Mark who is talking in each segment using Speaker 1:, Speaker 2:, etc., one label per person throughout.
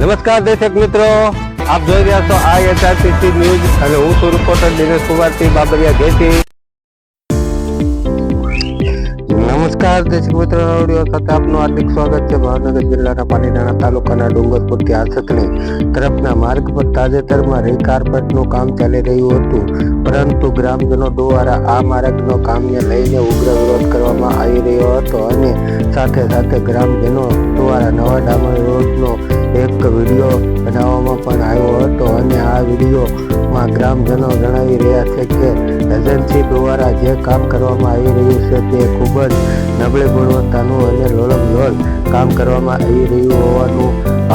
Speaker 1: નમસ્કાર દર્શક મિત્રો, આપ જોઈ રહ્યા છો IHRTC ન્યૂઝ અને હું છું રિપોર્ટર દિનેશ કુમારસિંહ બાબરિયા ઘેટી. નમસ્કાર દર્શક મિત્રો, વિડીયો સાથે આપનું હાર્દિક સ્વાગત છે. ભાવનગર જિલ્લાના પાલીતાણા તાલુકાના ડુંગરપુરથી આસખણી તરફના માર્ગ પર તાજેતરમાં રીકાર્પેટનું કામ ચાલી રહ્યું હતું, પરંતુ ગ્રામજનો દ્વારા આ માર્ગનો કામને લઈને ઉગ્ર વિરોધ કરવામાં આવી રહ્યો હતો અને સાથે સાથે ગ્રામજનો દ્વારા નવા ડામર રોડનો એક વિડીયો બનાવવામાં પણ આવ્યો હતો અને આ વિડીયોમાં ગ્રામજનો જણાવી રહ્યા છે કે એજન્સી દ્વારા જે કામ કરવામાં આવી રહ્યું છે તે ખૂબ જ નબળી ગુણવત્તાનું અને લોલમલોલ કામ કરવામાં આવી રહ્યું હોવાનો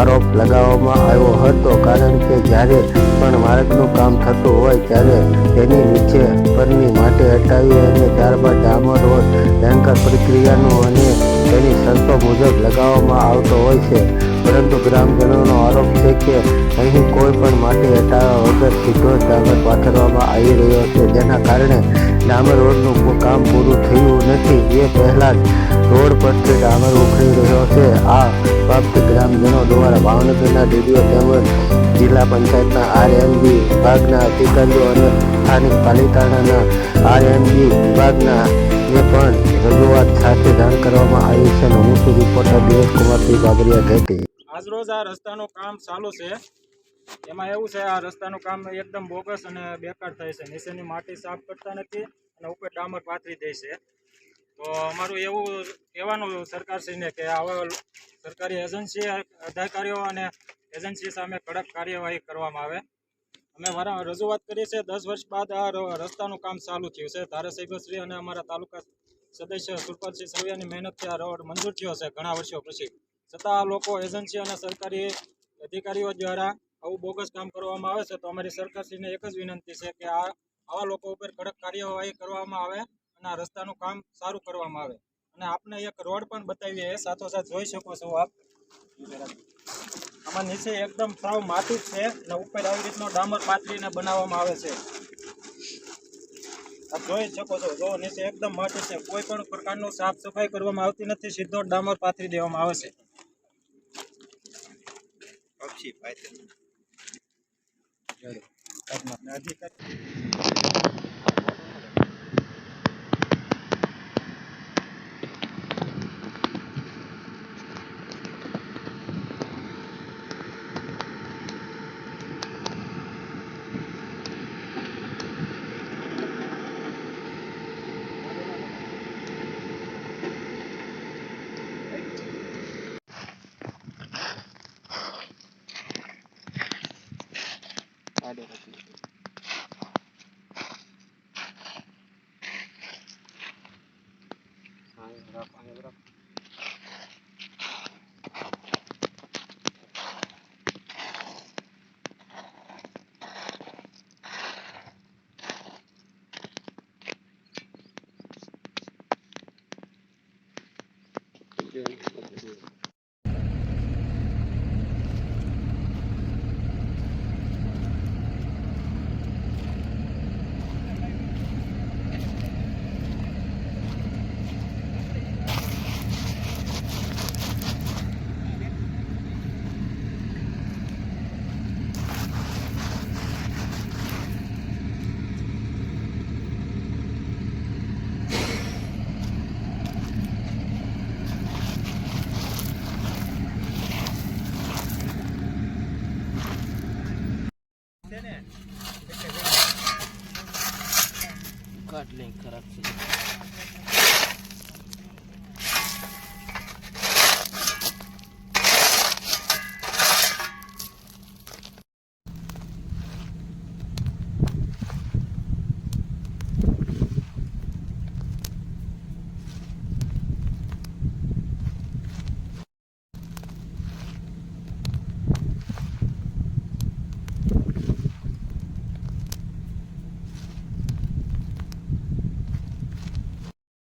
Speaker 1: આરોપ લગાવવામાં આવ્યો હતો. કારણ કે જ્યારે પણ માર્ગનું કામ થતું હોય ત્યારે તેની નીચે પરની માટી હટાવી અને ત્યારબાદ ડામર રોડ ટેન્કર પ્રક્રિયાનું અને તેની શરતો મુજબ લગાવવામાં આવતો હોય છે, પરંતુ ગ્રામજનોનો આરોપ છે કે અહીં કોઈ પણ માટી હટાવ્યા વગર સીધો જ ડામર પાથરવામાં આવી રહ્યો છે, જેના કારણે ડામર રોડનું કામ પૂરું થયું નથી. એ પહેલા જ રોડ પરથી ડામર ઉખડી રહ્યો છે. આ બાબતે ગ્રામજનો દ્વારા ભાવનગરના DDO તેમજ જિલ્લા પંચાયતના RMB વિભાગના અધિકારીઓ અને સ્થાનિક પાલિતાણાના RMB વિભાગના ને પણ રજૂઆત સાથે જાણ કરવામાં આવી છે. હું છું રિપોર્ટર દિનેશ કુમારસિંહ બાબરિયા ઘેટી.
Speaker 2: આજરોજ આ રસ્તાનું કામ ચાલુ છે. એમાં એવું છે, આ રસ્તાનું કામ એકદમ બોગસ અને બેકાર થાય છે. નીચેની માટી સાફ કરતા નથી અને ઉપર ડામર પાથરી દે છે. તો અમારું એવું કહેવાનું સરકારશ્રીને કે આવા સરકારી એજન્સી અધિકારીઓ અને એજન્સી સામે કડક કાર્યવાહી કરવામાં આવે. અમે રજૂઆત કરી છે. 10 વર્ષ બાદ આ રસ્તાનું કામ ચાલુ થયું છે. ધારાસભ્યશ્રી અને અમારા તાલુકા સદસ્ય સુરપાલસિંહ સવિયાની મહેનતથી આ રોડ મંજૂર થયો છે ઘણા વર્ષો પછી. છતાં આ લોકો એજન્સી અને સરકારી અધિકારીઓ દ્વારા આવું બોગસ કામ કરવામાં આવે છે. તો અમારી સરકારશ્રીને એક જ વિનંતી છે કે આવા લોકો ઉપર કડક કાર્યવાહી કરવામાં આવે અને આ રસ્તાનું કામ સારું કરવામાં આવે. અને આપને એક રોડ પણ બતાવીએ, સાથોસાથ જોઈ શકો છો આપ. આમાં નીચે એકદમ સાવ માટી છે અને ઉપર આવી રીતનો ડામર પાથરીને બનાવવામાં આવે છે. આપ જોઈ શકો છો, જો નીચે એકદમ માટી છે. કોઈ પણ પ્રકારનું સાફ સફાઈ કરવામાં આવતી નથી, સીધો ડામર પાથરી દેવામાં આવે છે.